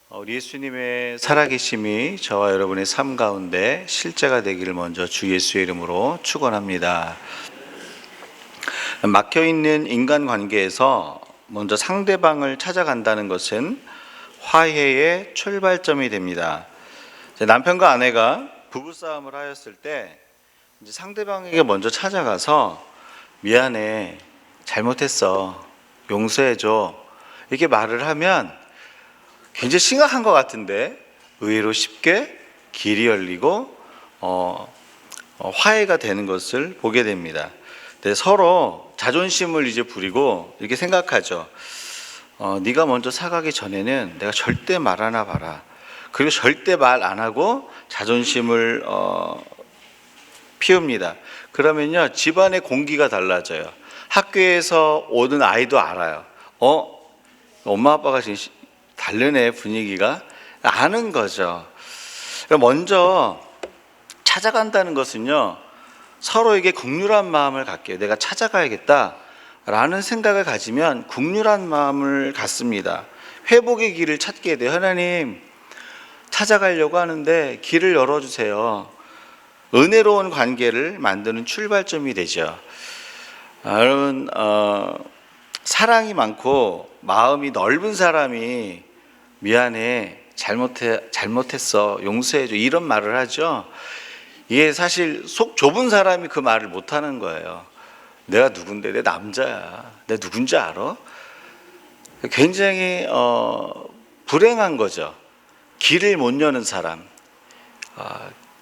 우리 예수님의 살아계심이 저와 여러분의 삶 가운데 실제가 되기를 먼저 주 예수의 이름으로 축원합니다. 막혀있는 인간관계에서 먼저 상대방을 찾아간다는 것은 화해의 출발점이 됩니다. 남편과 아내가 부부싸움을 하였을 때 이제 상대방에게 먼저 찾아가서 미안해, 잘못했어, 용서해줘 이렇게 말을 하면 굉장히 심각한 것 같은데 의외로 쉽게 길이 열리고 화해가 되는 것을 보게 됩니다. 서로 자존심을 이제 부리고 이렇게 생각하죠. 네가 먼저 사과하기 전에는 내가 절대 말 안 해봐라. 그리고 절대 말 안 하고 자존심을 피웁니다. 그러면요 집안의 공기가 달라져요. 학교에서 오는 아이도 알아요. 엄마 아빠가 지금 다르네, 분위기가. 아는 거죠. 먼저 찾아간다는 것은요 서로에게 국률한 마음을 갖게요. 내가 찾아가야겠다 라는 생각을 가지면 국률한 마음을 갖습니다. 회복의 길을 찾게 돼요. 하나님, 찾아가려고 하는데 길을 열어주세요. 은혜로운 관계를 만드는 출발점이 되죠. 여러분, 사랑이 많고 마음이 넓은 사람이 미안해, 잘못했어, 용서해줘 이런 말을 하죠. 이게 사실 속 좁은 사람이 그 말을 못하는 거예요. 내가 누군데, 내 남자야, 내가 누군지 알아? 굉장히 불행한 거죠. 길을 못 여는 사람,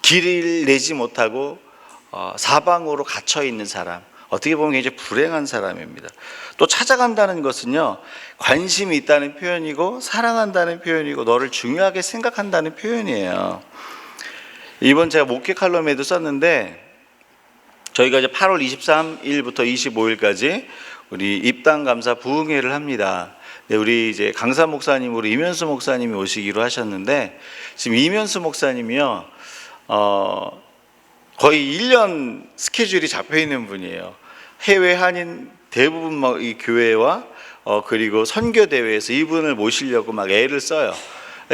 길을 내지 못하고 사방으로 갇혀 있는 사람, 어떻게 보면 굉장히 불행한 사람입니다. 또 찾아간다는 것은요 관심이 있다는 표현이고 사랑한다는 표현이고 너를 중요하게 생각한다는 표현이에요. 이번 제가 목회 칼럼에도 썼는데 저희가 이제 8월 23일부터 25일까지 우리 입당 감사 부흥회를 합니다. 우리 이제 강사 목사님으로 이면수 목사님이 오시기로 하셨는데 지금 이면수 목사님이요 거의 1년 스케줄이 잡혀 있는 분이에요. 해외 한인 대부분 이 교회와 그리고 선교 대회에서 이분을 모시려고 막 애를 써요.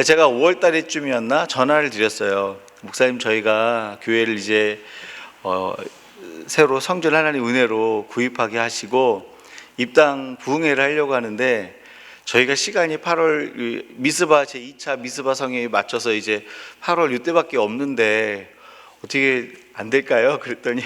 제가 5월 달에쯤이었나 전화를 드렸어요. 목사님, 저희가 교회를 이제 새로 성전 하나님 은혜로 구입하게 하시고 입당 부흥회를 하려고 하는데 저희가 시간이 8월 미스바 제2차 미스바 성회에 맞춰서 이제 8월 이때밖에 없는데 어떻게 안 될까요? 그랬더니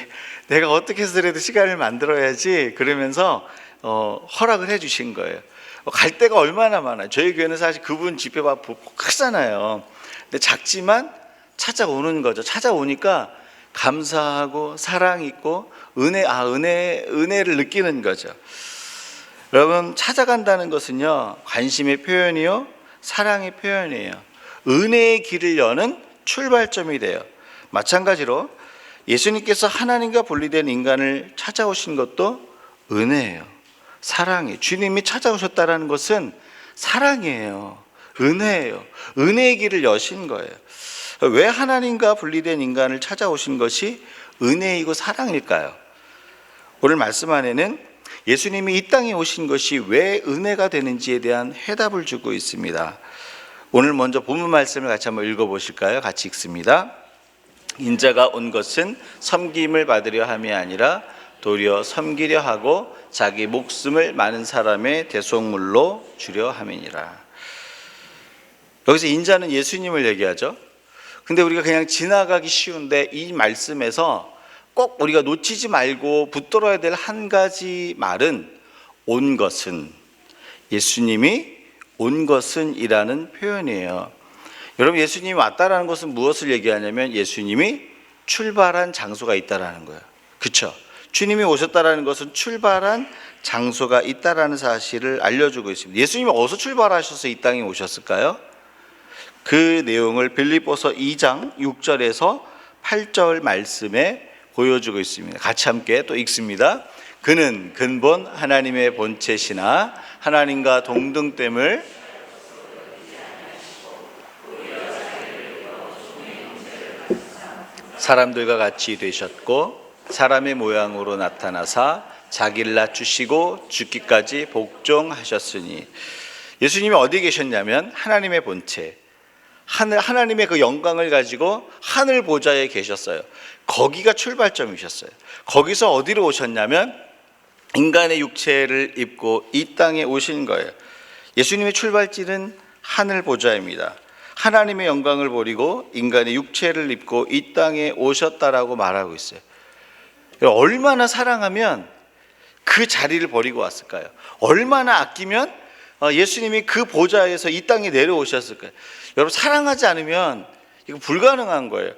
내가 어떻게 해서라도 시간을 만들어야지 그러면서 허락을 해 주신 거예요. 갈 데가 얼마나 많아요. 저희 교회는 사실 그분 집회가 크잖아요. 근데 작지만 찾아오는 거죠. 찾아오니까 감사하고 사랑 있고 은혜를 느끼는 거죠. 여러분, 찾아간다는 것은요 관심의 표현이요 사랑의 표현이에요. 은혜의 길을 여는 출발점이 돼요. 마찬가지로 예수님께서 하나님과 분리된 인간을 찾아오신 것도 은혜예요. 사랑이에요. 주님이 찾아오셨다는 것은 사랑이에요. 은혜예요. 은혜의 길을 여신 거예요. 왜 하나님과 분리된 인간을 찾아오신 것이 은혜이고 사랑일까요? 오늘 말씀 안에는 예수님이 이 땅에 오신 것이 왜 은혜가 되는지에 대한 해답을 주고 있습니다. 오늘 먼저 본문 말씀을 같이 한번 읽어보실까요? 같이 읽습니다. 인자가 온 것은 섬김을 받으려 함이 아니라 도리어 섬기려 하고 자기 목숨을 많은 사람의 대속물로 주려 함이니라. 여기서 인자는 예수님을 얘기하죠. 근데 우리가 그냥 지나가기 쉬운데 이 말씀에서 꼭 우리가 놓치지 말고 붙들어야 될 한 가지 말은 온 것은, 예수님이 온 것은 이라는 표현이에요. 여러분, 예수님이 왔다라는 것은 무엇을 얘기하냐면 예수님이 출발한 장소가 있다라는 거예요. 그렇죠? 주님이 오셨다라는 것은 출발한 장소가 있다라는 사실을 알려주고 있습니다. 예수님이 어디서 출발하셔서 이 땅에 오셨을까요? 그 내용을 빌립보서 2장 6절에서 8절 말씀에 보여주고 있습니다. 같이 함께 또 읽습니다. 그는 근본 하나님의 본체시나 하나님과 동등됨을 사람들과 같이 되셨고 사람의 모양으로 나타나사 자기를 낮추시고 죽기까지 복종하셨으니. 예수님이 어디 계셨냐면 하나님의 본체, 하나님의 그 영광을 가지고 하늘 보좌에 계셨어요. 거기가 출발점이셨어요. 거기서 어디로 오셨냐면 인간의 육체를 입고 이 땅에 오신 거예요. 예수님의 출발지는 하늘 보좌입니다. 하나님의 영광을 버리고 인간의 육체를 입고 이 땅에 오셨다라고 말하고 있어요. 얼마나 사랑하면 그 자리를 버리고 왔을까요? 얼마나 아끼면 예수님이 그 보좌에서 이 땅에 내려오셨을까요? 여러분, 사랑하지 않으면 이거 불가능한 거예요.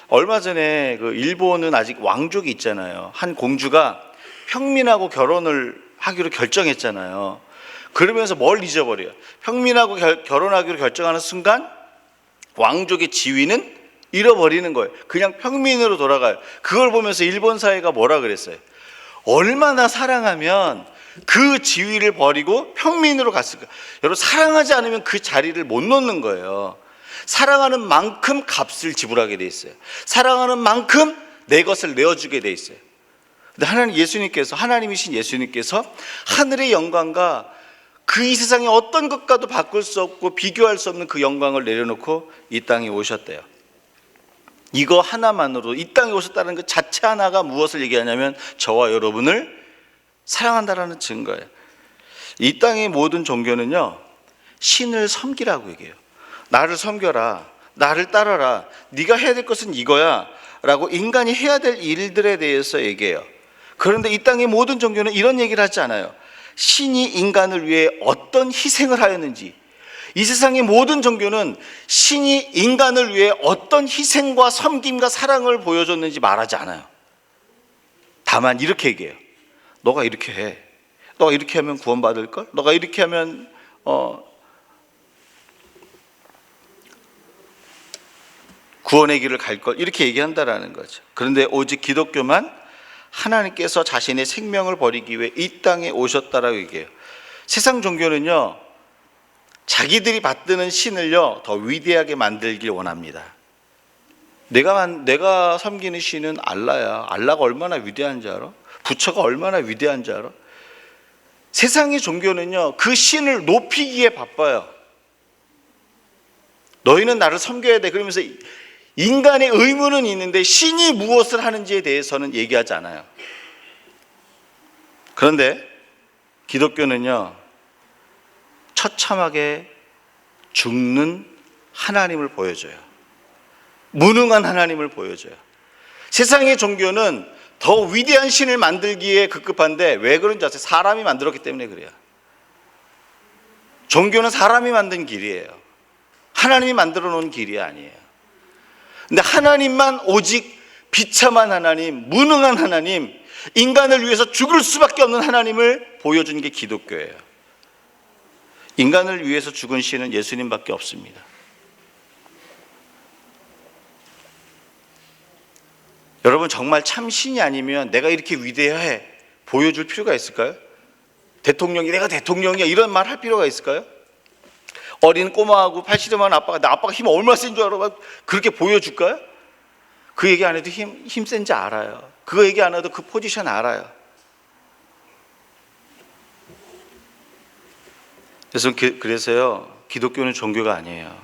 얼마 전에 그 일본은 아직 왕족이 있잖아요. 한 공주가 평민하고 결혼을 하기로 결정했잖아요. 그러면서 뭘 잊어버려요? 평민하고 결혼하기로 결정하는 순간 왕족의 지위는 잃어버리는 거예요. 그냥 평민으로 돌아가요. 그걸 보면서 일본 사회가 뭐라 그랬어요? 얼마나 사랑하면 그 지위를 버리고 평민으로 갔을까? 여러분, 사랑하지 않으면 그 자리를 못 놓는 거예요. 사랑하는 만큼 값을 지불하게 돼 있어요. 사랑하는 만큼 내 것을 내어주게 돼 있어요. 근데 하나님이신 예수님께서 하늘의 영광과 그 이 세상의 어떤 것과도 바꿀 수 없고 비교할 수 없는 그 영광을 내려놓고 이 땅에 오셨대요. 이거 하나만으로, 이 땅에 오셨다는 것 자체 하나가 무엇을 얘기하냐면 저와 여러분을 사랑한다라는 증거예요. 이 땅의 모든 종교는요, 신을 섬기라고 얘기해요. 나를 섬겨라, 나를 따라라, 네가 해야 될 것은 이거야 라고 인간이 해야 될 일들에 대해서 얘기해요. 그런데 이 땅의 모든 종교는 이런 얘기를 하지 않아요. 신이 인간을 위해 어떤 희생을 하였는지, 이 세상의 모든 종교는 신이 인간을 위해 어떤 희생과 섬김과 사랑을 보여줬는지 말하지 않아요. 다만 이렇게 얘기해요. 너가 이렇게 해. 너가 이렇게 하면 구원받을걸? 너가 이렇게 하면 구원의 길을 갈걸? 이렇게 얘기한다라는 거죠. 그런데 오직 기독교만 하나님께서 자신의 생명을 버리기 위해 이 땅에 오셨다라고 얘기해요. 세상 종교는요, 자기들이 받드는 신을요 더 위대하게 만들길 원합니다. 내가 섬기는 신은 알라야. 알라가 얼마나 위대한지 알아? 부처가 얼마나 위대한지 알아? 세상의 종교는요, 그 신을 높이기에 바빠요. 너희는 나를 섬겨야 돼. 그러면서 인간의 의무는 있는데 신이 무엇을 하는지에 대해서는 얘기하지 않아요. 그런데 기독교는요, 처참하게 죽는 하나님을 보여줘요. 무능한 하나님을 보여줘요. 세상의 종교는 더 위대한 신을 만들기에 급급한데 왜 그런지 아세요? 사람이 만들었기 때문에 그래요. 종교는 사람이 만든 길이에요. 하나님이 만들어 놓은 길이 아니에요. 근데 하나님만, 오직 비참한 하나님, 무능한 하나님, 인간을 위해서 죽을 수밖에 없는 하나님을 보여준 게 기독교예요. 인간을 위해서 죽은 신은 예수님밖에 없습니다. 여러분, 정말 참신이 아니면 내가 이렇게 위대해 보여줄 필요가 있을까요? 내가 대통령이야 이런 말 할 필요가 있을까요? 어린 꼬마하고 팔씨름한 아빠가 나 아빠가 힘 얼마나 센 줄 알아? 그렇게 보여줄까요? 그 얘기 안 해도 힘 센지 알아요. 그거 얘기 안 해도 그 포지션 알아요. 그래서요, 기독교는 종교가 아니에요.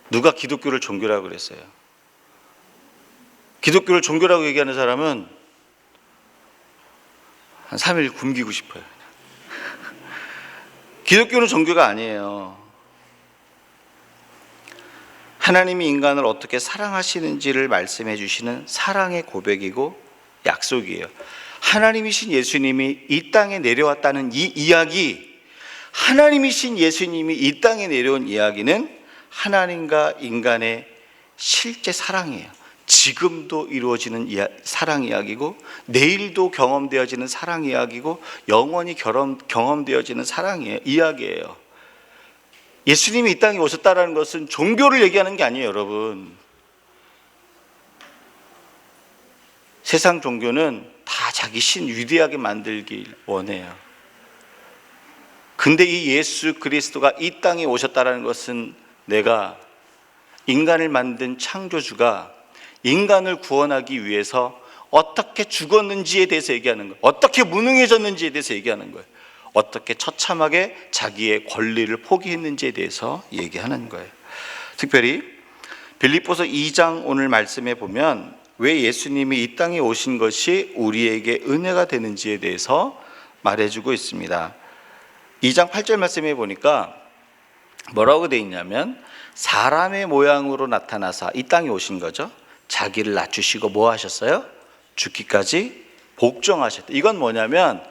누가 기독교를 종교라고 그랬어요? 기독교를 종교라고 얘기하는 사람은 한 3일 굶기고 싶어요. 기독교는 종교가 아니에요. 하나님이 인간을 어떻게 사랑하시는지를 말씀해 주시는 사랑의 고백이고 약속이에요. 하나님이신 예수님이 이 땅에 내려왔다는 이 이야기, 하나님이신 예수님이 이 땅에 내려온 이야기는 하나님과 인간의 실제 사랑이에요. 지금도 이루어지는 사랑 이야기고, 내일도 경험되어지는 사랑 이야기고, 영원히 경험되어지는 사랑 이야기예요. 예수님이 이 땅에 오셨다는 것은 종교를 얘기하는 게 아니에요, 여러분. 세상 종교는 다 자기 신 위대하게 만들길 원해요. 근데 이 예수 그리스도가 이 땅에 오셨다는 것은 내가 인간을 만든 창조주가 인간을 구원하기 위해서 어떻게 죽었는지에 대해서 얘기하는 거예요. 어떻게 무능해졌는지에 대해서 얘기하는 거예요. 어떻게 처참하게 자기의 권리를 포기했는지에 대해서 얘기하는 거예요. 특별히 빌립보서 2장 오늘 말씀에 보면 왜 예수님이 이 땅에 오신 것이 우리에게 은혜가 되는지에 대해서 말해주고 있습니다. 2장 8절 말씀에 보니까 뭐라고 되어 있냐면 사람의 모양으로 나타나사 이 땅에 오신 거죠. 자기를 낮추시고 뭐 하셨어요? 죽기까지 복종하셨다. 이건 뭐냐면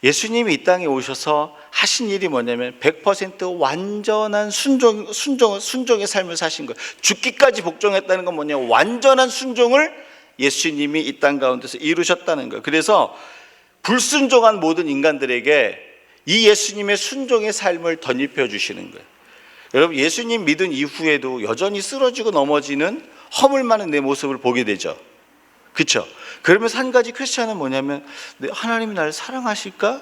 예수님이 이 땅에 오셔서 하신 일이 뭐냐면 100% 완전한 순종의 삶을 사신 거예요. 죽기까지 복종했다는 건 뭐냐? 완전한 순종을 예수님이 이 땅 가운데서 이루셨다는 거예요. 그래서 불순종한 모든 인간들에게 이 예수님의 순종의 삶을 덧입혀 주시는 거예요. 여러분, 예수님 믿은 이후에도 여전히 쓰러지고 넘어지는 허물 많은 내 모습을 보게 되죠. 그렇죠? 그러면서 한 가지 퀘스천은 뭐냐면 하나님이 나를 사랑하실까?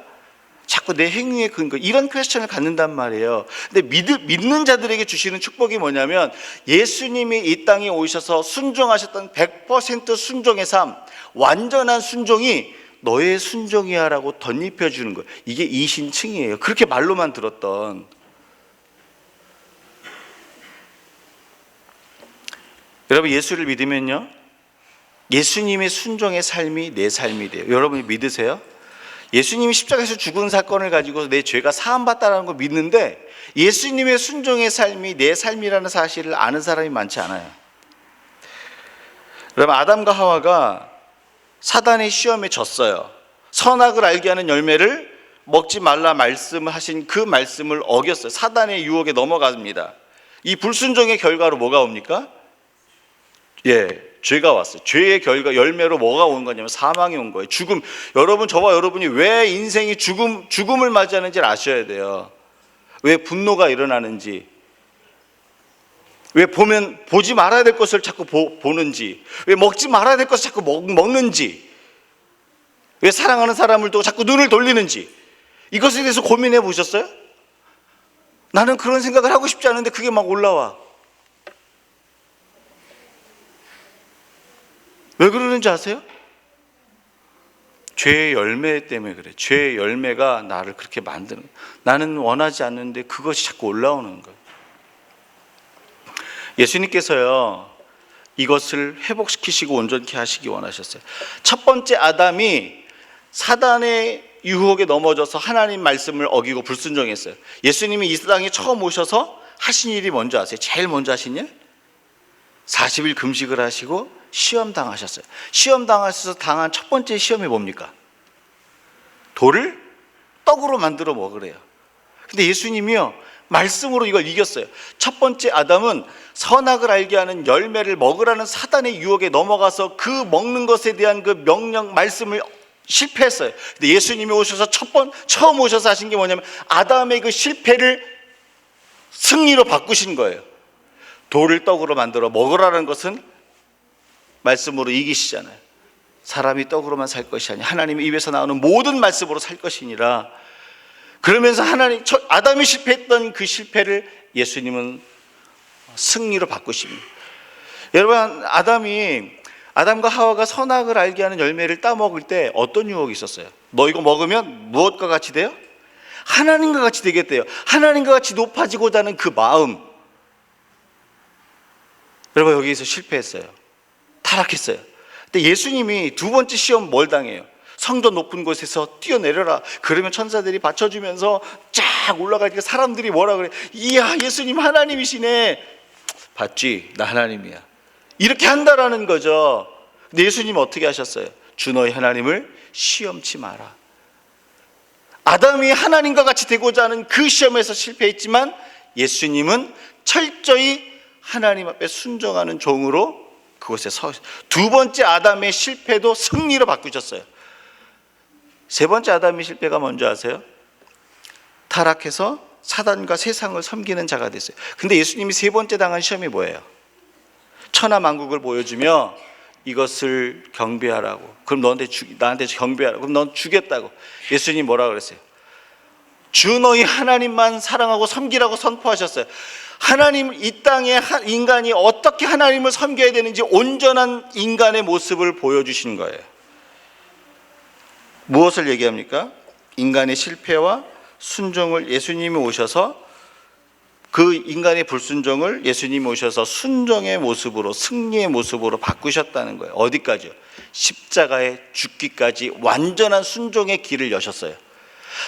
자꾸 내 행위에 근거 이런 퀘스천을 갖는단 말이에요. 근데 믿는 자들에게 주시는 축복이 뭐냐면 예수님이 이 땅에 오셔서 순종하셨던 100% 순종의 삶, 완전한 순종이 너의 순종이야 라고 덧입혀 주는 거예요. 이게 이신칭이에요. 그렇게 말로만 들었던. 여러분, 예수를 믿으면요, 예수님의 순종의 삶이 내 삶이 돼요. 여러분이 믿으세요? 예수님이 십자가에서 죽은 사건을 가지고 내 죄가 사함받다라는 걸 믿는데 예수님의 순종의 삶이 내 삶이라는 사실을 아는 사람이 많지 않아요. 여러분, 아담과 하와가 사단의 시험에 졌어요. 선악을 알게 하는 열매를 먹지 말라 말씀하신 그 말씀을 어겼어요. 사단의 유혹에 넘어갑니다. 이 불순종의 결과로 뭐가 옵니까? 죄가 왔어요. 죄의 결과, 열매로 뭐가 온 거냐면 사망이 온 거예요. 죽음. 여러분, 저와 여러분이 왜 인생이 죽음을 맞이하는지를 아셔야 돼요. 왜 분노가 일어나는지, 왜 보지 말아야 될 것을 자꾸 보는지, 왜 먹지 말아야 될 것을 자꾸 먹는지, 왜 사랑하는 사람을 또 자꾸 눈을 돌리는지, 이것에 대해서 고민해 보셨어요? 나는 그런 생각을 하고 싶지 않은데 그게 막 올라와. 왜 그러는지 아세요? 죄의 열매 때문에 그래. 죄의 열매가 나를 그렇게 만드는 거예요. 나는 원하지 않는데 그것이 자꾸 올라오는 거예요. 예수님께서요, 이것을 회복시키시고 온전케 하시기 원하셨어요. 첫 번째 아담이 사단의 유혹에 넘어져서 하나님 말씀을 어기고 불순종했어요. 예수님이 이 땅에 처음 오셔서 하신 일이 뭔지 아세요? 제일 먼저 하신 일? 40일 금식을 하시고 시험 당하셨어요. 시험 당하셔서 당한 첫 번째 시험이 뭡니까? 돌을 떡으로 만들어 먹으래요. 근데 예수님이요, 말씀으로 이걸 이겼어요. 첫 번째 아담은 선악을 알게 하는 열매를 먹으라는 사단의 유혹에 넘어가서 그 먹는 것에 대한 그 명령 말씀을 실패했어요. 근데 예수님이 오셔서 처음 오셔서 하신 게 뭐냐면 아담의 그 실패를 승리로 바꾸신 거예요. 돌을 떡으로 만들어 먹으라는 것은 말씀으로 이기시잖아요. 사람이 떡으로만 살 것이 아니라 하나님의 입에서 나오는 모든 말씀으로 살 것이니라. 그러면서 아담이 실패했던 그 실패를 예수님은 승리로 바꾸십니다. 여러분, 아담과 하와가 선악을 알게 하는 열매를 따먹을 때 어떤 유혹이 있었어요? 너 이거 먹으면 무엇과 같이 돼요? 하나님과 같이 되겠대요. 하나님과 같이 높아지고자 하는 그 마음. 여러분, 여기서 실패했어요. 타락했어요. 근데 예수님이 두 번째 시험 뭘 당해요? 성전 높은 곳에서 뛰어내려라. 그러면 천사들이 받쳐주면서 쫙 올라가니까 사람들이 뭐라 그래? 이야, 예수님 하나님이시네. 봤지? 나 하나님이야. 이렇게 한다라는 거죠. 근데 예수님은 어떻게 하셨어요? 주 너희 하나님을 시험치 마라. 아담이 하나님과 같이 되고자 하는 그 시험에서 실패했지만 예수님은 철저히 하나님 앞에 순종하는 종으로 그곳에 두 번째 아담의 실패도 승리로 바꾸셨어요. 세 번째 아담의 실패가 뭔지 아세요? 타락해서 사단과 세상을 섬기는 자가 됐어요. 근데 예수님이 세 번째 당한 시험이 뭐예요? 천하만국을 보여주며 이것을 경배하라고. 그럼 나한테 경배하라고. 그럼 넌 주겠다고. 예수님이 뭐라 그랬어요? 주 너희 하나님만 사랑하고 섬기라고 선포하셨어요. 하나님, 이 땅에 인간이 어떻게 하나님을 섬겨야 되는지 온전한 인간의 모습을 보여주신 거예요. 무엇을 얘기합니까? 인간의 실패와 순종을 예수님이 오셔서 그 인간의 불순종을 예수님이 오셔서 순종의 모습으로, 승리의 모습으로 바꾸셨다는 거예요. 어디까지요? 십자가에 죽기까지 완전한 순종의 길을 여셨어요.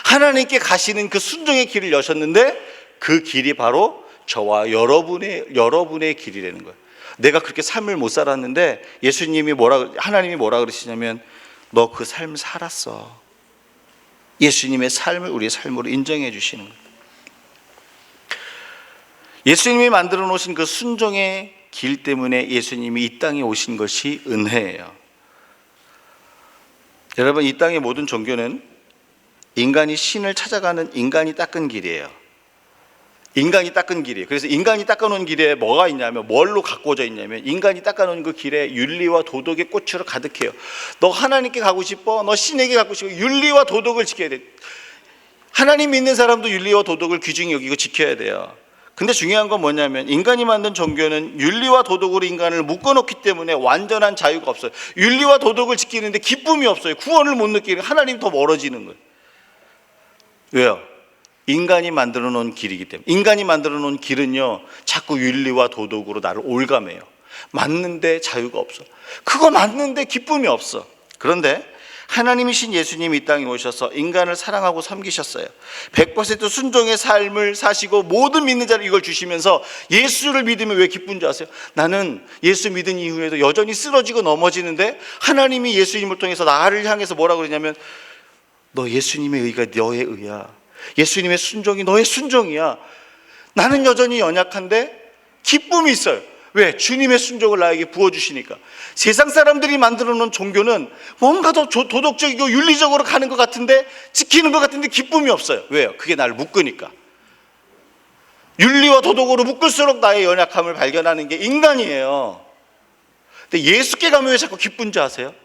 하나님께 가시는 그 순종의 길을 여셨는데 그 길이 바로 저와 여러분의 길이라는 거예요. 내가 그렇게 삶을 못 살았는데 하나님이 뭐라 그러시냐면 너 그 삶 살았어. 예수님의 삶을 우리의 삶으로 인정해 주시는 거예요. 예수님이 만들어 놓으신 그 순종의 길 때문에 예수님이 이 땅에 오신 것이 은혜예요. 여러분, 이 땅의 모든 종교는 인간이 신을 찾아가는 인간이 닦은 길이에요. 인간이 닦은 길이에요. 그래서 인간이 닦아놓은 길에 뭐가 있냐면, 뭘로 가꿔져 있냐면, 인간이 닦아놓은 그 길에 윤리와 도덕의 꽃으로 가득해요. 너 하나님께 가고 싶어? 너 신에게 가고 싶어? 윤리와 도덕을 지켜야 돼. 하나님 믿는 사람도 윤리와 도덕을 귀중히 여기고 지켜야 돼요. 근데 중요한 건 뭐냐면, 인간이 만든 종교는 윤리와 도덕으로 인간을 묶어놓기 때문에 완전한 자유가 없어요. 윤리와 도덕을 지키는데 기쁨이 없어요. 구원을 못 느끼는, 하나님 더 멀어지는 거예요. 왜요? 인간이 만들어 놓은 길이기 때문에. 인간이 만들어 놓은 길은요, 자꾸 윤리와 도덕으로 나를 올가매요. 맞는데 자유가 없어. 그거 맞는데 기쁨이 없어. 그런데 하나님이신 예수님이 이 땅에 오셔서 인간을 사랑하고 섬기셨어요. 100% 순종의 삶을 사시고 모든 믿는 자를 이걸 주시면서 예수를 믿으면 왜 기쁜 줄 아세요? 나는 예수 믿은 이후에도 여전히 쓰러지고 넘어지는데 하나님이 예수님을 통해서 나를 향해서 뭐라고 그러냐면 너 예수님의 의가 너의 의야. 예수님의 순종이 너의 순종이야. 나는 여전히 연약한데 기쁨이 있어요. 왜? 주님의 순종을 나에게 부어주시니까. 세상 사람들이 만들어 놓은 종교는 뭔가 더 도덕적이고 윤리적으로 가는 것 같은데, 지키는 것 같은데 기쁨이 없어요. 왜요? 그게 나를 묶으니까. 윤리와 도덕으로 묶을수록 나의 연약함을 발견하는 게 인간이에요. 근데 예수께 가면 왜 자꾸 기쁜지 아세요?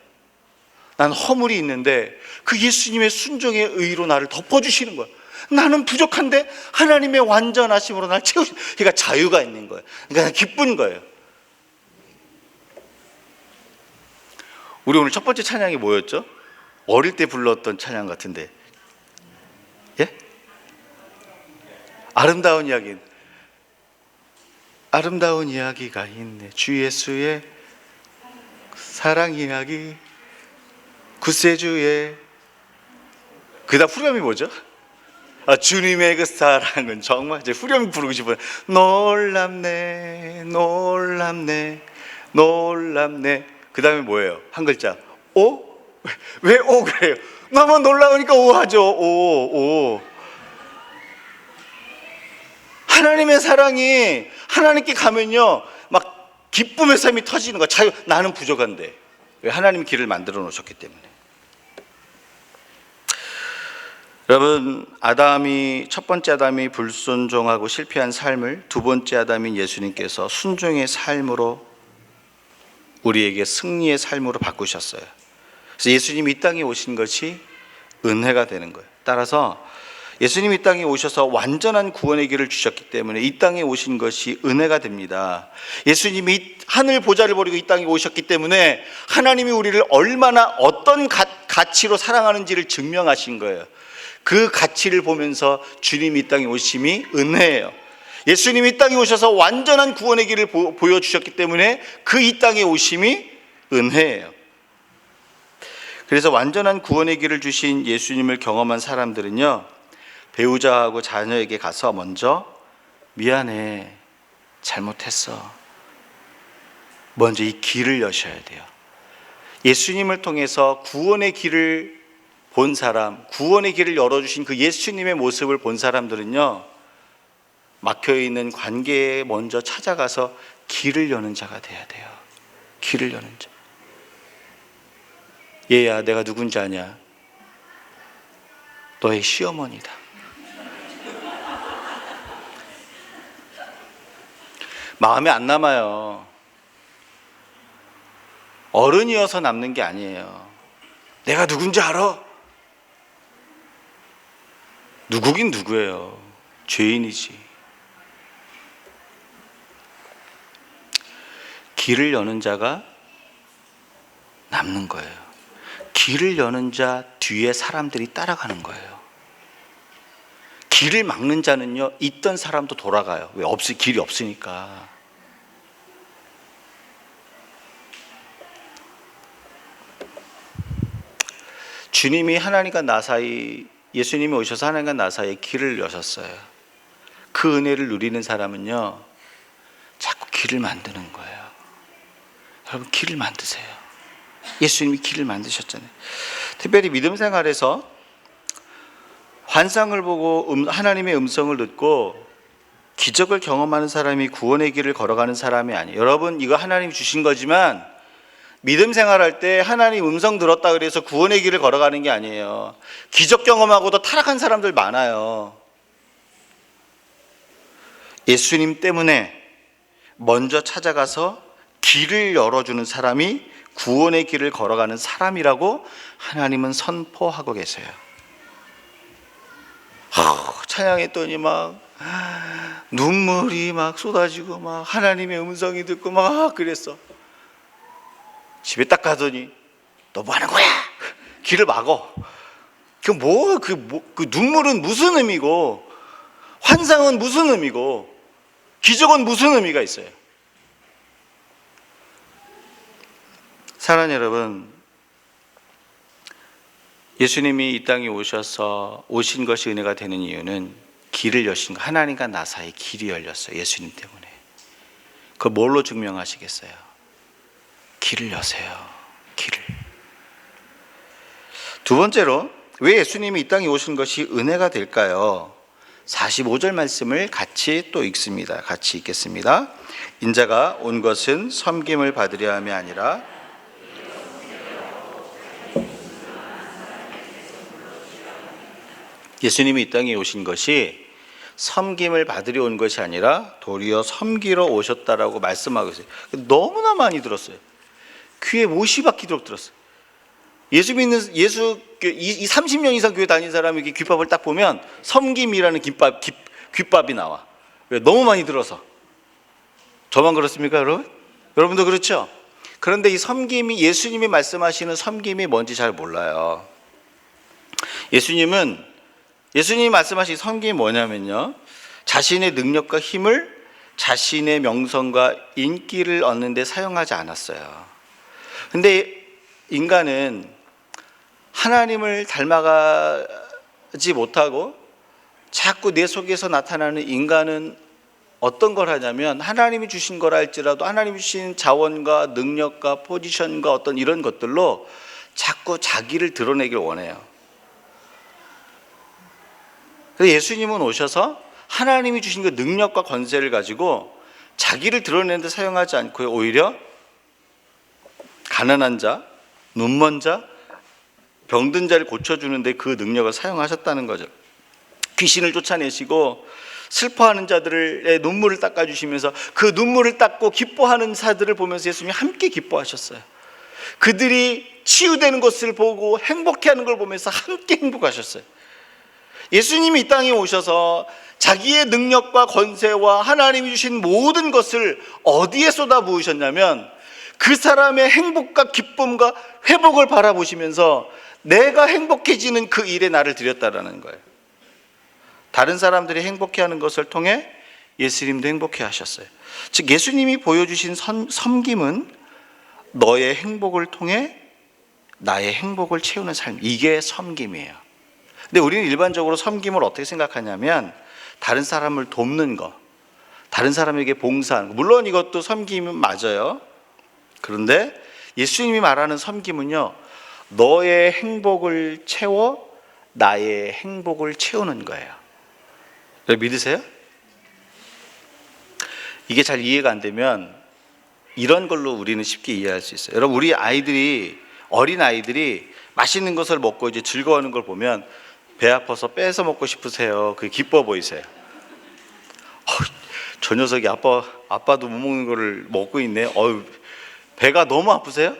난 허물이 있는데 그 예수님의 순종의 의로 나를 덮어주시는 거예요. 나는 부족한데 하나님의 완전하심으로 나를 채우시는, 그러니까 자유가 있는 거예요. 그러니까 기쁜 거예요. 우리 오늘 첫 번째 찬양이 뭐였죠? 어릴 때 불렀던 찬양 같은데, 예? 아름다운 이야기. 아름다운 이야기가 있네. 주 예수의 사랑 이야기. 구세주의. 그다음 후렴이 뭐죠? 주님의 그 사랑은 정말, 이제 후렴 부르고 싶어요. 놀랍네, 놀랍네, 놀랍네. 그 다음에 뭐예요? 한 글자. 오? 왜 오 그래요? 너무 놀라우니까 오 하죠. 오. 하나님의 사랑이 하나님께 가면요, 막 기쁨의 삶이 터지는 거야. 자유. 나는 부족한데. 왜? 하나님 길을 만들어 놓으셨기 때문에. 여러분, 첫 번째 아담이 불순종하고 실패한 삶을 두 번째 아담인 예수님께서 순종의 삶으로, 우리에게 승리의 삶으로 바꾸셨어요. 그래서 예수님이 이 땅에 오신 것이 은혜가 되는 거예요. 따라서 예수님이 이 땅에 오셔서 완전한 구원의 길을 주셨기 때문에 이 땅에 오신 것이 은혜가 됩니다. 예수님이 하늘 보좌를 버리고 이 땅에 오셨기 때문에 하나님이 우리를 얼마나 어떤 가치로 사랑하는지를 증명하신 거예요. 그 가치를 보면서 주님이 이 땅에 오심이 은혜예요. 예수님이 이 땅에 오셔서 완전한 구원의 길을 보여주셨기 때문에 그 이 땅에 오심이 은혜예요. 그래서 완전한 구원의 길을 주신 예수님을 경험한 사람들은요, 배우자하고 자녀에게 가서 먼저 미안해, 잘못했어, 먼저 이 길을 여셔야 돼요. 예수님을 통해서 구원의 길을 본 사람, 구원의 길을 열어주신 그 예수님의 모습을 본 사람들은요, 막혀있는 관계에 먼저 찾아가서 길을 여는 자가 돼야 돼요. 길을 여는 자. 얘야, 내가 누군지 아냐? 너의 시어머니다. 마음에 안 남아요. 어른이어서 남는 게 아니에요. 내가 누군지 알아? 누구긴 누구예요. 죄인이지. 길을 여는 자가 남는 거예요. 길을 여는 자 뒤에 사람들이 따라가는 거예요. 길을 막는 자는요, 있던 사람도 돌아가요. 왜? 길이 없으니까. 주님이 하나님과 나 사이, 예수님이 오셔서 하나님과 나 사이에 길을 여셨어요. 그 은혜를 누리는 사람은요, 자꾸 길을 만드는 거예요. 여러분, 길을 만드세요. 예수님이 길을 만드셨잖아요. 특별히 믿음 생활에서 환상을 보고 하나님의 음성을 듣고 기적을 경험하는 사람이 구원의 길을 걸어가는 사람이 아니에요. 여러분, 이거 하나님이 주신 거지만 믿음 생활할 때 하나님 음성 들었다 그래서 구원의 길을 걸어가는 게 아니에요. 기적 경험하고도 타락한 사람들 많아요. 예수님 때문에 먼저 찾아가서 길을 열어주는 사람이 구원의 길을 걸어가는 사람이라고 하나님은 선포하고 계세요. 찬양했더니 막 눈물이 막 쏟아지고 막 하나님의 음성이 듣고 막 그랬어. 집에 딱 가더니 너 뭐 하는 거야? 길을 막어. 그 눈물은 무슨 의미고, 환상은 무슨 의미고, 기적은 무슨 의미가 있어요? 사랑하는 여러분, 예수님이 이 땅에 오신 것이 은혜가 되는 이유는 길을 여신 거, 하나님과 나 사이 길이 열렸어요. 예수님 때문에. 그걸 뭘로 증명하시겠어요? 길을 여세요. 길을. 두 번째로, 왜 예수님이 이 땅에 오신 것이 은혜가 될까요? 45절 말씀을 같이 또 읽습니다. 같이 읽겠습니다. 인자가 온 것은 섬김을 받으려 함이 아니라 예수님이 이 땅에 오신 것이 섬김을 받으려 온 것이 아니라 도리어 섬기러 오셨다라고 말씀하고 있어요. 너무나 많이 들었어요. 귀에 못이 박히도록 들었어요. 이 30년 이상 교회 다닌 사람이 이렇게 귓밥을 딱 보면 섬김이라는 귓밥이 나와. 왜? 너무 많이 들어서. 저만 그렇습니까, 여러분? 여러분도 그렇죠? 그런데 이 섬김이, 예수님이 말씀하시는 섬김이 뭔지 잘 몰라요. 예수님이 말씀하신 섬김이 뭐냐면요, 자신의 능력과 힘을 자신의 명성과 인기를 얻는 데 사용하지 않았어요. 근데 인간은 하나님을 닮아가지 못하고 자꾸 내 속에서 나타나는 인간은 어떤 걸 하냐면, 하나님이 주신 거라 할지라도 하나님이 주신 자원과 능력과 포지션과 어떤 이런 것들로 자꾸 자기를 드러내길 원해요. 그래서 예수님은 오셔서 하나님이 주신 그 능력과 권세를 가지고 자기를 드러내는 데 사용하지 않고요, 오히려 가난한 자, 눈먼 자, 병든 자를 고쳐주는데 그 능력을 사용하셨다는 거죠. 귀신을 쫓아내시고 슬퍼하는 자들의 눈물을 닦아주시면서 그 눈물을 닦고 기뻐하는 자들을 보면서 예수님이 함께 기뻐하셨어요. 그들이 치유되는 것을 보고 행복해하는 걸 보면서 함께 행복하셨어요. 예수님이 이 땅에 오셔서 자기의 능력과 권세와 하나님이 주신 모든 것을 어디에 쏟아부으셨냐면, 그 사람의 행복과 기쁨과 회복을 바라보시면서 내가 행복해지는 그 일에 나를 드렸다라는 거예요. 다른 사람들이 행복해하는 것을 통해 예수님도 행복해 하셨어요. 즉, 예수님이 보여주신 섬김은 너의 행복을 통해 나의 행복을 채우는 삶, 이게 섬김이에요. 근데 우리는 일반적으로 섬김을 어떻게 생각하냐면, 다른 사람을 돕는 거, 다른 사람에게 봉사하는 거, 물론 이것도 섬김은 맞아요. 그런데 예수님이 말하는 섬김은요, 너의 행복을 채워 나의 행복을 채우는 거예요. 믿으세요? 이게 잘 이해가 안 되면 이런 걸로 우리는 쉽게 이해할 수 있어요. 여러분, 우리 어린 아이들이 맛있는 것을 먹고 이제 즐거워하는 걸 보면 배 아파서 뺏어 먹고 싶으세요? 그게 기뻐 보이세요? 저 녀석이 아빠도 못 먹는 거를 먹고 있네. 배가 너무 아프세요?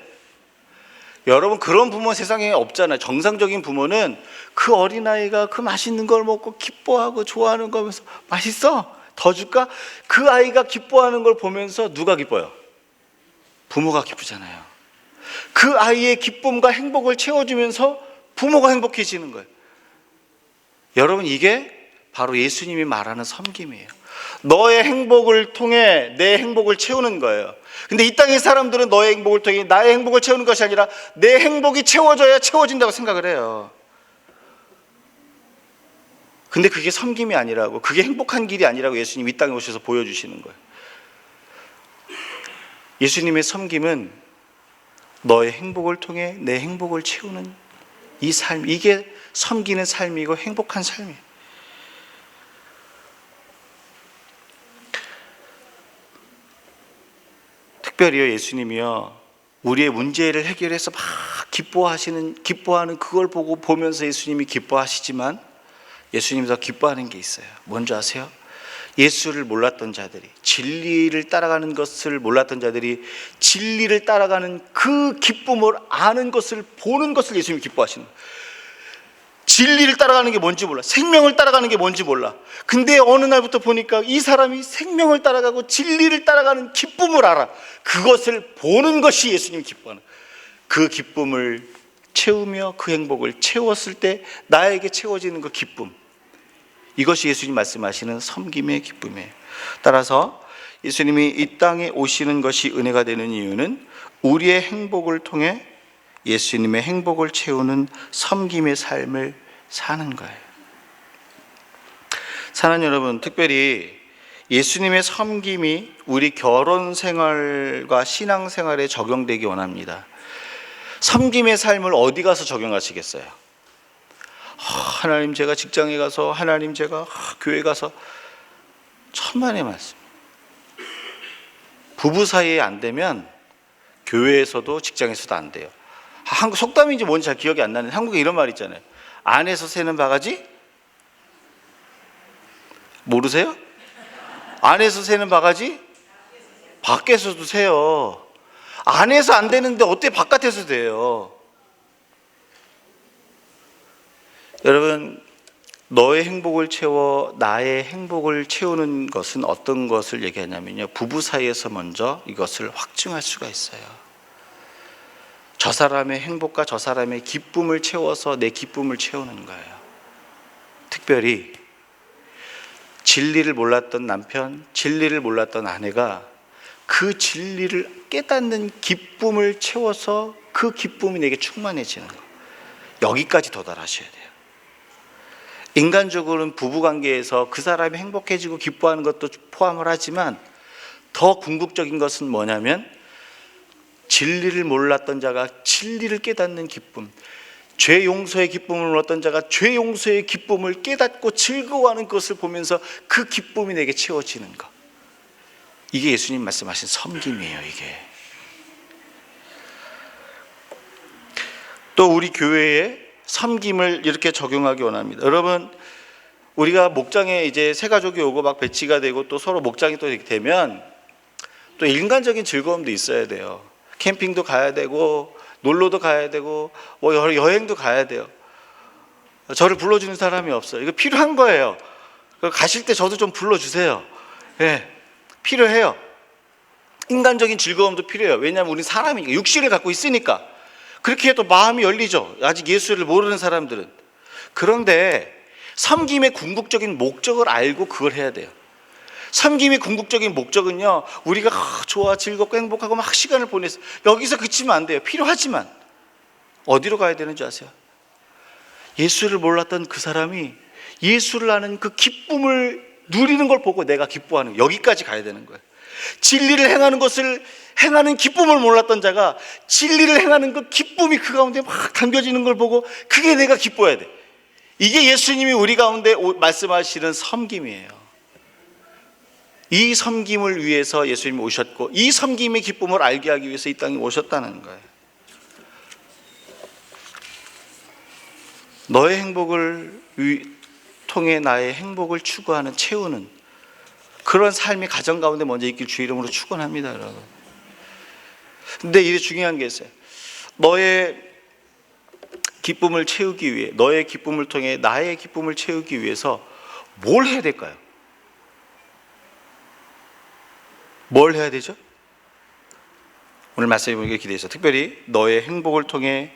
여러분, 그런 부모 세상에 없잖아요. 정상적인 부모는 그 어린아이가 그 맛있는 걸 먹고 기뻐하고 좋아하는 거 보면서 맛있어? 더 줄까? 그 아이가 기뻐하는 걸 보면서 누가 기뻐요? 부모가 기쁘잖아요. 그 아이의 기쁨과 행복을 채워주면서 부모가 행복해지는 거예요. 여러분, 이게 바로 예수님이 말하는 섬김이에요. 너의 행복을 통해 내 행복을 채우는 거예요. 근데 이 땅의 사람들은 너의 행복을 통해 나의 행복을 채우는 것이 아니라 내 행복이 채워져야 채워진다고 생각을 해요. 근데 그게 섬김이 아니라고, 그게 행복한 길이 아니라고 예수님이 이 땅에 오셔서 보여주시는 거예요. 예수님의 섬김은 너의 행복을 통해 내 행복을 채우는 이 삶, 이게 섬기는 삶이고 행복한 삶이에요. 특별히요, 예수님이요, 우리의 문제를 해결해서 막 기뻐하는 그걸 보면서 예수님이 기뻐하시지만 예수님이 더 기뻐하는 게 있어요. 뭔지 아세요? 예수를 몰랐던 자들이, 진리를 따라가는 것을 몰랐던 자들이 진리를 따라가는 그 기쁨을 아는 것을 보는 것을 예수님이 기뻐하시는 거예요. 진리를 따라가는 게 뭔지 몰라, 생명을 따라가는 게 뭔지 몰라. 근데 어느 날부터 보니까 이 사람이 생명을 따라가고 진리를 따라가는 기쁨을 알아. 그것을 보는 것이 예수님이 기뻐하는 거예요. 그 기쁨을 채우며 그 행복을 채웠을 때 나에게 채워지는 그 기쁨, 이것이 예수님 말씀하시는 섬김의 기쁨이에요. 따라서 예수님이 이 땅에 오시는 것이 은혜가 되는 이유는 우리의 행복을 통해 예수님의 행복을 채우는 섬김의 삶을 사는 거예요. 사랑하는 여러분, 특별히 예수님의 섬김이 우리 결혼 생활과 신앙 생활에 적용되기 원합니다. 섬김의 삶을 어디 가서 적용하시겠어요? 하나님, 제가 직장에 가서, 하나님, 제가 교회 가서, 천만의 말씀. 부부 사이에 안 되면 교회에서도 직장에서도 안 돼요. 한국 속담인지 뭔지 잘 기억이 안 나는데 한국에 이런 말 있잖아요. 안에서 새는 바가지? 모르세요? 안에서 새는 바가지? 밖에서도 새요. 안에서 안 되는데 어떻게 바깥에서 돼요? 여러분, 너의 행복을 채워 나의 행복을 채우는 것은 어떤 것을 얘기하냐면요, 부부 사이에서 먼저 이것을 확증할 수가 있어요. 저 사람의 행복과 저 사람의 기쁨을 채워서 내 기쁨을 채우는 거예요. 특별히 진리를 몰랐던 남편, 진리를 몰랐던 아내가 그 진리를 깨닫는 기쁨을 채워서 그 기쁨이 내게 충만해지는 거, 여기까지 도달하셔야 돼요. 인간적으로는 부부관계에서 그 사람이 행복해지고 기뻐하는 것도 포함을 하지만 더 궁극적인 것은 뭐냐면 진리를 몰랐던 자가 진리를 깨닫는 기쁨, 죄 용서의 기쁨을 몰랐던 자가 죄 용서의 기쁨을 깨닫고 즐거워하는 것을 보면서 그 기쁨이 내게 채워지는 것, 이게 예수님 말씀하신 섬김이에요. 이게 또 우리 교회에 섬김을 이렇게 적용하기 원합니다. 여러분, 우리가 목장에 이제 새 가족이 오고 막 배치가 되고 또 서로 목장이 또 이렇게 되면 또 인간적인 즐거움도 있어야 돼요. 캠핑도 가야 되고 놀러도 가야 되고 뭐 여행도 가야 돼요. 저를 불러주는 사람이 없어요. 이거 필요한 거예요. 가실 때 저도 좀 불러주세요. 네, 필요해요. 인간적인 즐거움도 필요해요. 왜냐하면 우리 사람이니까, 육신을 갖고 있으니까. 그렇게 해도 마음이 열리죠, 아직 예수를 모르는 사람들은. 그런데 섬김의 궁극적인 목적을 알고 그걸 해야 돼요. 섬김의 궁극적인 목적은요, 우리가 좋아, 즐겁고 행복하고 막 시간을 보내서 여기서 그치면 안 돼요. 필요하지만 어디로 가야 되는지 아세요? 예수를 몰랐던 그 사람이 예수를 아는 그 기쁨을 누리는 걸 보고 내가 기뻐하는, 여기까지 가야 되는 거예요. 진리를 행하는 것을 행하는 기쁨을 몰랐던 자가 진리를 행하는 그 기쁨이 그 가운데 막 담겨지는 걸 보고 그게 내가 기뻐해야 돼. 이게 예수님이 우리 가운데 말씀하시는 섬김이에요. 이 섬김을 위해서 예수님이 오셨고, 이 섬김의 기쁨을 알게 하기 위해서 이 땅에 오셨다는 거예요. 너의 행복을 통해 나의 행복을 추구하는, 채우는 그런 삶이 가정 가운데 먼저 있길 주의 이름으로 축원합니다, 여러분. 근데 이게 중요한 게 있어요. 너의 기쁨을 채우기 위해, 너의 기쁨을 통해 나의 기쁨을 채우기 위해서 뭘 해야 될까요? 뭘 해야 되죠? 오늘 말씀해 보기를 기대해서, 특별히 너의 행복을 통해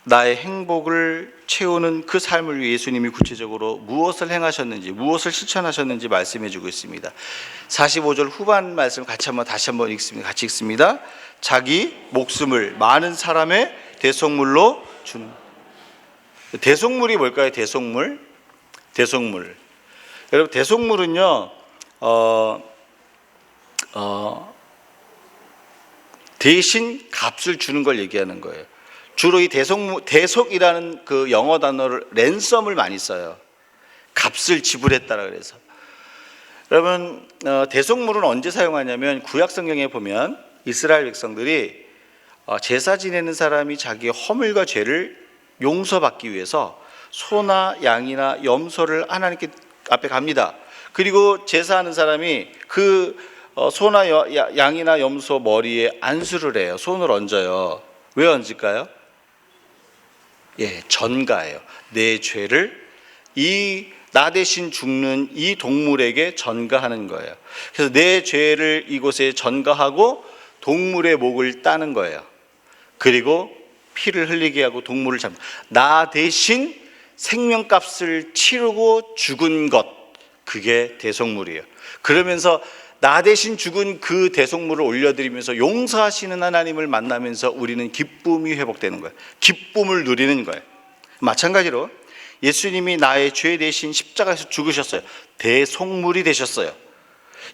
나의 행복을 채우는 그 삶을 위해 예수님이 구체적으로 무엇을 행하셨는지, 무엇을 실천하셨는지 말씀해 주고 있습니다. 45절 후반 말씀 다시 한번 읽습니다. 같이 읽습니다. 자기 목숨을 많은 사람의 대속물로 준. 대속물이 뭘까요? 대속물. 여러분, 대속물은요, 대신 값을 주는 걸 얘기하는 거예요. 주로 이 대속이라는 그 영어 단어를 랜섬을 많이 써요. 값을 지불했다라 그래서. 여러분, 대속물은 언제 사용하냐면 구약 성경에 보면 이스라엘 백성들이 제사 지내는 사람이 자기의 허물과 죄를 용서받기 위해서 소나 양이나 염소를 하나님께 앞에 갑니다. 그리고 제사하는 사람이 그 소나 양이나 염소 머리에 안수를 해요. 손을 얹어요. 왜 얹을까요? 전가예요. 내 죄를 나 대신 죽는 이 동물에게 전가하는 거예요. 그래서 내 죄를 이곳에 전가하고 동물의 목을 따는 거예요. 그리고 피를 흘리게 하고 동물을 잡는, 나 대신 생명값을 치르고 죽은 것, 그게 대속물이에요. 그러면서 나 대신 죽은 그 대속물을 올려드리면서 용서하시는 하나님을 만나면서 우리는 기쁨이 회복되는 거예요. 기쁨을 누리는 거예요. 마찬가지로 예수님이 나의 죄 대신 십자가에서 죽으셨어요. 대속물이 되셨어요.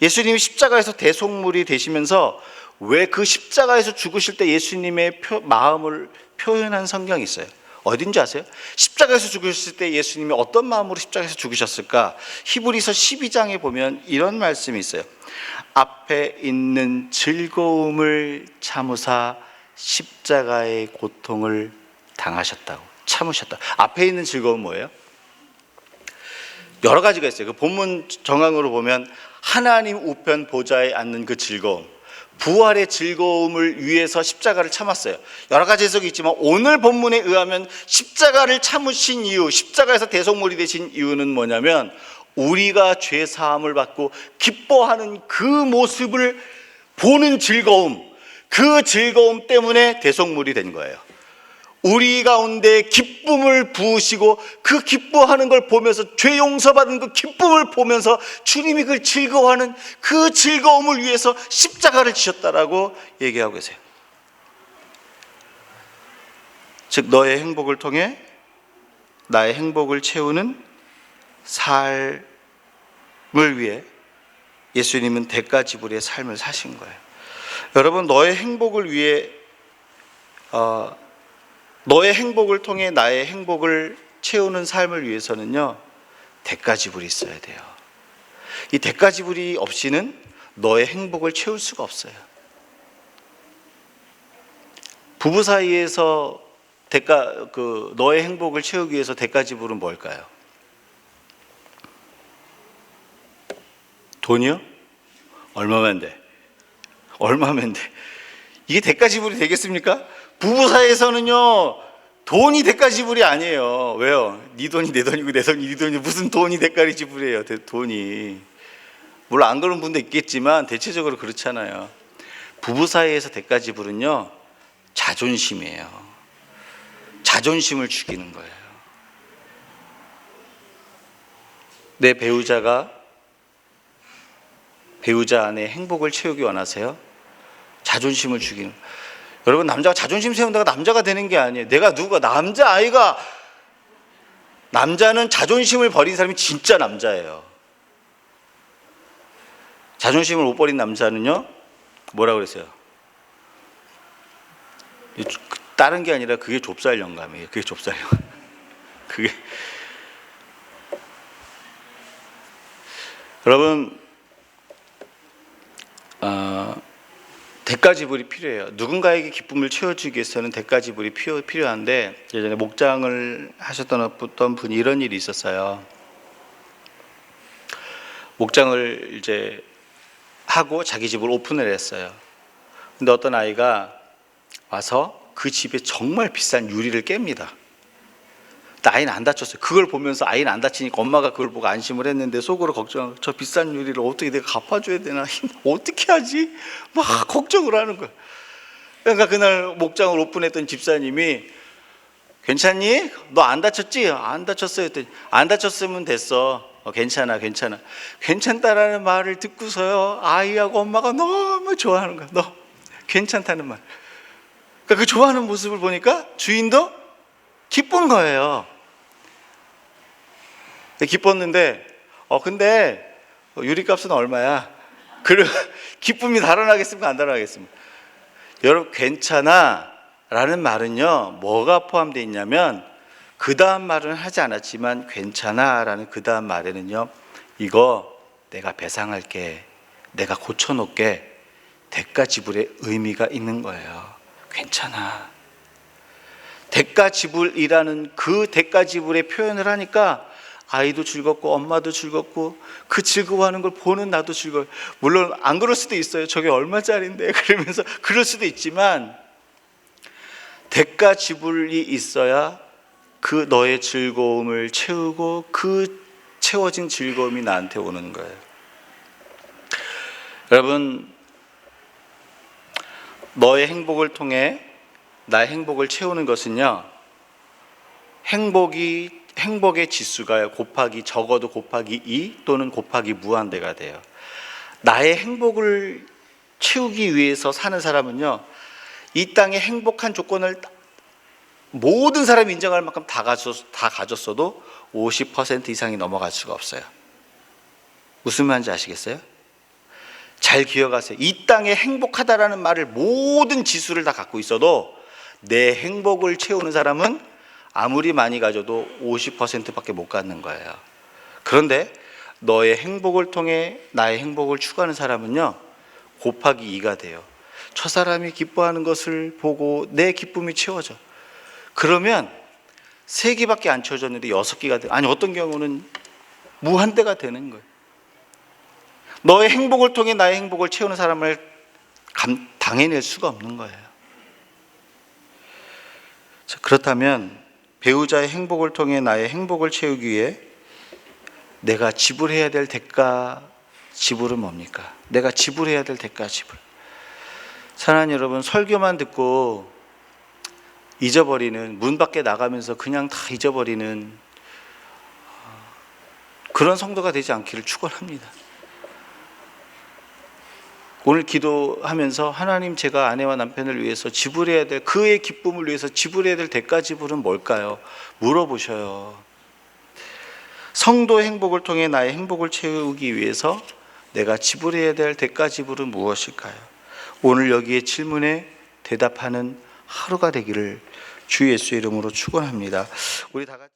예수님이 십자가에서 대속물이 되시면서 왜 그 십자가에서 죽으실 때 예수님의 마음을 표현한 성경이 있어요. 어딘지 아세요? 십자가에서 죽으셨을 때 예수님이 어떤 마음으로 십자가에서 죽으셨을까? 히브리서 12장에 보면 이런 말씀이 있어요. 앞에 있는 즐거움을 참으사 십자가의 고통을 당하셨다고, 참으셨다. 앞에 있는 즐거움 뭐예요? 여러 가지가 있어요. 그 본문 정황으로 보면 하나님 우편 보좌에 앉는 그 즐거움, 부활의 즐거움을 위해서 십자가를 참았어요. 여러 가지 해석이 있지만 오늘 본문에 의하면 십자가를 참으신 이유, 십자가에서 대속물이 되신 이유는 뭐냐면 우리가 죄 사함을 받고 기뻐하는 그 모습을 보는 즐거움, 그 즐거움 때문에 대속물이 된 거예요. 우리 가운데 기쁨을 부으시고 그 기뻐하는 걸 보면서, 죄 용서받은 그 기쁨을 보면서 주님이 그걸 즐거워하는 그 즐거움을 위해서 십자가를 지셨다라고 얘기하고 계세요. 즉 너의 행복을 통해 나의 행복을 채우는 삶을 위해 예수님은 대가 지불의 삶을 사신 거예요. 여러분, 너의 행복을 위해 너의 행복을 통해 나의 행복을 채우는 삶을 위해서는요, 대가 지불이 있어야 돼요. 이 대가 지불이 없이는 너의 행복을 채울 수가 없어요. 부부 사이에서 너의 행복을 채우기 위해서 대가 지불은 뭘까요? 돈이요? 얼마면 돼? 이게 대가 지불이 되겠습니까? 부부 사이에서는요, 돈이 대가 지불이 아니에요. 왜요? 네 돈이 내 돈이고 내 돈이 네 돈이, 무슨 돈이 대가 지불이에요? 돈이. 물론 안 그런 분도 있겠지만 대체적으로 그렇잖아요. 부부 사이에서 대가 지불은요, 자존심이에요. 자존심을 죽이는 거예요. 내 배우자 안에 행복을 채우기 원하세요? 자존심을 죽이는 거예요. 여러분, 남자가 자존심 세운다고 남자가 되는 게 아니에요. 남자는 자존심을 버린 사람이 진짜 남자예요. 자존심을 못 버린 남자는요, 뭐라고 그랬어요? 다른 게 아니라 그게 좁쌀 영감이에요. 여러분, 대가 지불이 필요해요. 누군가에게 기쁨을 채워주기 위해서는 대가 지불이 필요한데, 예전에 목장을 하셨던 어떤 분이 이런 일이 있었어요. 목장을 이제 하고 자기 집을 오픈을 했어요. 근데 어떤 아이가 와서 그 집에 정말 비싼 유리를 깹니다. 근데 아이는 안 다쳤어요. 그걸 보면서 아이는 안 다치니까 엄마가 그걸 보고 안심을 했는데 속으로 걱정하고, 저 비싼 유리를 어떻게 내가 갚아줘야 되나, 어떻게 하지? 막 걱정을 하는 거예요. 그러니까 그날 목장을 오픈했던 집사님이 괜찮니? 너 안 다쳤지? 안 다쳤어요. 했더니 안 다쳤으면 됐어. 괜찮아, 괜찮아. 괜찮다라는 말을 듣고서요, 아이하고 엄마가 너무 좋아하는 거야. 너 괜찮다는 말. 그러니까 그 좋아하는 모습을 보니까 주인도 기쁜 거예요. 기뻤는데, 근데 유리값은 얼마야? 그리고 기쁨이 달아나겠습니까? 안 달아나겠습니까? 여러분, 괜찮아 라는 말은요, 뭐가 포함되어 있냐면, 그 다음 말은 하지 않았지만 괜찮아 라는 그 다음 말에는요, 이거 내가 배상할게, 내가 고쳐놓을게, 대가 지불의 의미가 있는 거예요. 괜찮아. 대가 지불이라는 그 대가 지불의 표현을 하니까 아이도 즐겁고 엄마도 즐겁고 그 즐거워하는 걸 보는 나도 즐거워요. 물론 안 그럴 수도 있어요. 저게 얼마짜리인데 그러면서 그럴 수도 있지만, 대가 지불이 있어야 그 너의 즐거움을 채우고 그 채워진 즐거움이 나한테 오는 거예요. 여러분, 너의 행복을 통해 나의 행복을 채우는 것은요, 행복의 지수가 적어도 곱하기 2 또는 곱하기 무한대가 돼요. 나의 행복을 채우기 위해서 사는 사람은요, 이 땅에 행복한 조건을 모든 사람이 인정할 만큼 다 가졌어도 50% 이상이 넘어갈 수가 없어요. 무슨 말인지 아시겠어요? 잘 기억하세요. 이 땅에 행복하다라는 말을 모든 지수를 다 갖고 있어도 내 행복을 채우는 사람은 아무리 많이 가져도 50%밖에 못 갖는 거예요. 그런데 너의 행복을 통해 나의 행복을 추구하는 사람은요, 곱하기 2가 돼요. 저 사람이 기뻐하는 것을 보고 내 기쁨이 채워져. 그러면 3개밖에 안 채워졌는데 6개가 돼. 아니, 어떤 경우는 무한대가 되는 거예요. 너의 행복을 통해 나의 행복을 채우는 사람을 당해낼 수가 없는 거예요. 자, 그렇다면 배우자의 행복을 통해 나의 행복을 채우기 위해 내가 지불해야 될 대가 지불은 뭡니까? 내가 지불해야 될 대가 지불. 사랑하는 여러분, 설교만 듣고 잊어버리는, 문 밖에 나가면서 그냥 다 잊어버리는 그런 성도가 되지 않기를 축원합니다. 오늘 기도하면서 하나님, 제가 아내와 남편을 위해서 지불해야 될, 그의 기쁨을 위해서 지불해야 될 대가 지불은 뭘까요? 물어보셔요. 성도의 행복을 통해 나의 행복을 채우기 위해서 내가 지불해야 될 대가 지불은 무엇일까요? 오늘 여기에 질문에 대답하는 하루가 되기를 주 예수의 이름으로 축원합니다. 우리 다 같이